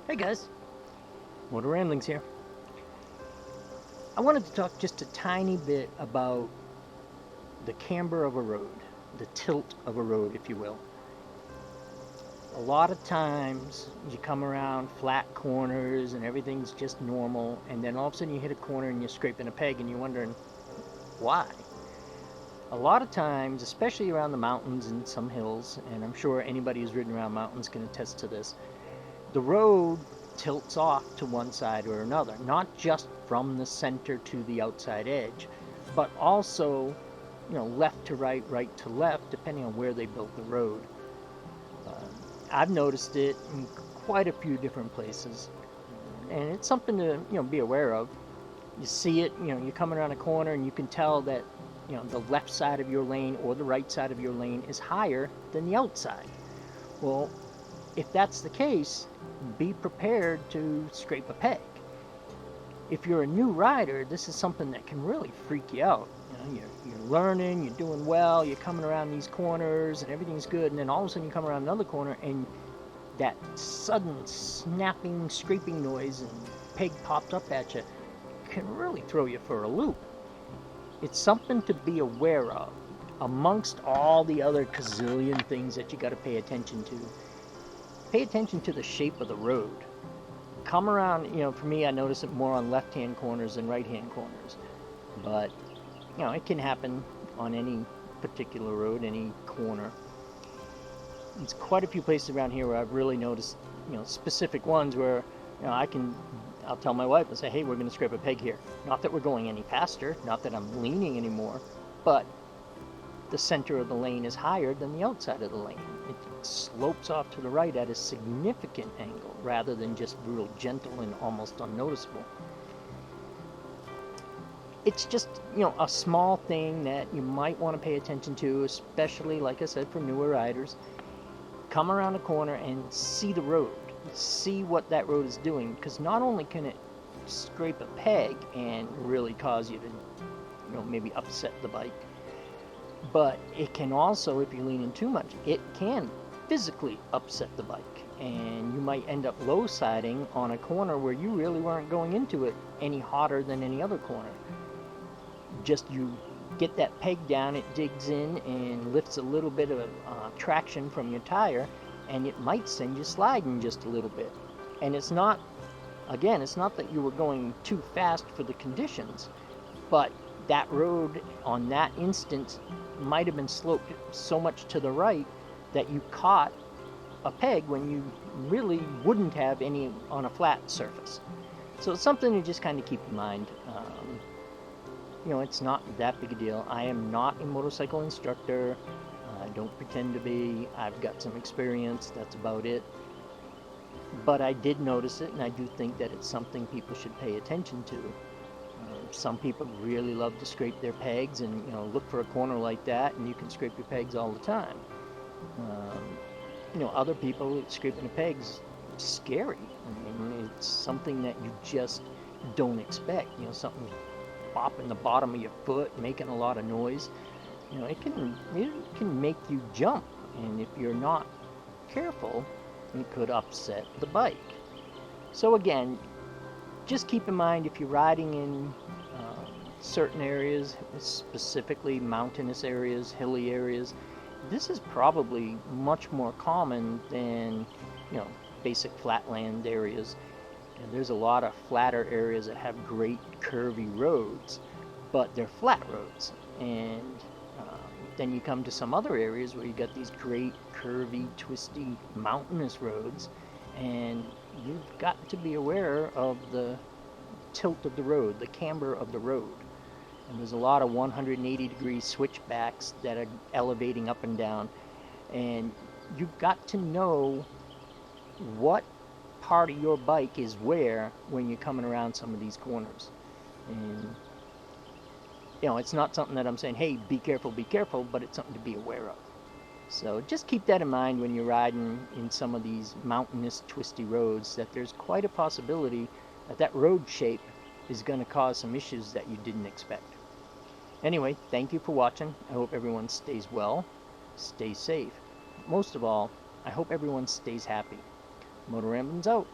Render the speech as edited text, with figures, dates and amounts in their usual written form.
Hey guys, Motor Ramblings here. I wanted to talk just a tiny bit about the camber of a road, the tilt of a road, if you will. A lot of times you come around flat corners and everything's just normal, and then all of a sudden you hit a corner and you're scraping a peg and you're wondering why. A lot of times, especially around the mountains and some hills, and I'm sure anybody who's ridden around mountains can attest to this, the road tilts off to one side or another, not just from the center to the outside edge, but also, left to right, right to left, depending on where they built the road. I've noticed it in quite a few different places, and it's something to be aware of. You see it, you come around a corner and you can tell that the left side of your lane or the right side of your lane is higher than the outside. Well, if that's the case, be prepared to scrape a peg. If you're a new rider, this is something that can really freak you out. You're learning, you're doing well, you're coming around these corners and everything's good, and then all of a sudden you come around another corner and that sudden snapping, scraping noise and peg popped up at you can really throw you for a loop. It's something to be aware of amongst all the other gazillion things that you got to pay attention to. Pay attention to the shape of the road. Come around, for me, I notice it more on left-hand corners than right-hand corners. But, it can happen on any particular road, any corner. There's quite a few places around here where I've really noticed, specific ones where, I'll tell my wife and say, hey, we're going to scrape a peg here. Not that we're going any faster, not that I'm leaning anymore, but the center of the lane is higher than the outside of the lane. It slopes off to the right at a significant angle rather than just real gentle and almost unnoticeable. It's just, a small thing that you might want to pay attention to, especially, like I said, for newer riders. Come around a corner and see the road. See what that road is doing, because not only can it scrape a peg and really cause you to, maybe upset the bike, but it can also, if you lean in too much, it can physically upset the bike, and you might end up low siding on a corner where you really weren't going into it any hotter than any other corner. Just you get that peg down, it digs in and lifts a little bit of traction from your tire, and it might send you sliding just a little bit. And it's not that you were going too fast for the conditions, but that road on that instance might have been sloped so much to the right that you caught a peg when you really wouldn't have any on a flat surface. So it's something to just kind of keep in mind. It's not that big a deal. I am not a motorcycle instructor. I don't pretend to be. I've got some experience, that's about it. But I did notice it, and I do think that it's something people should pay attention to. Some people really love to scrape their pegs and look for a corner like that and you can scrape your pegs all the time. Other people, scraping the pegs scary. I mean, it's something that you just don't expect. Something popping the bottom of your foot, making a lot of noise. It can make you jump, and if you're not careful, it could upset the bike. So again, just keep in mind, if you're riding in certain areas, specifically mountainous areas, hilly areas, this is probably much more common than basic flatland areas. And there's a lot of flatter areas that have great curvy roads, but they're flat roads. And then you come to some other areas where you got these great curvy, twisty, mountainous roads, and you've got to be aware of the tilt of the road, the camber of the road. And there's a lot of 180-degree switchbacks that are elevating up and down, and you've got to know what part of your bike is where when you're coming around some of these corners. And it's not something that I'm saying, hey, be careful, but it's something to be aware of. So just keep that in mind when you're riding in some of these mountainous, twisty roads, that there's quite a possibility that road shape is going to cause some issues that you didn't expect. Anyway, thank you for watching. I hope everyone stays well, stays safe. Most of all, I hope everyone stays happy. Motor Ramblings out.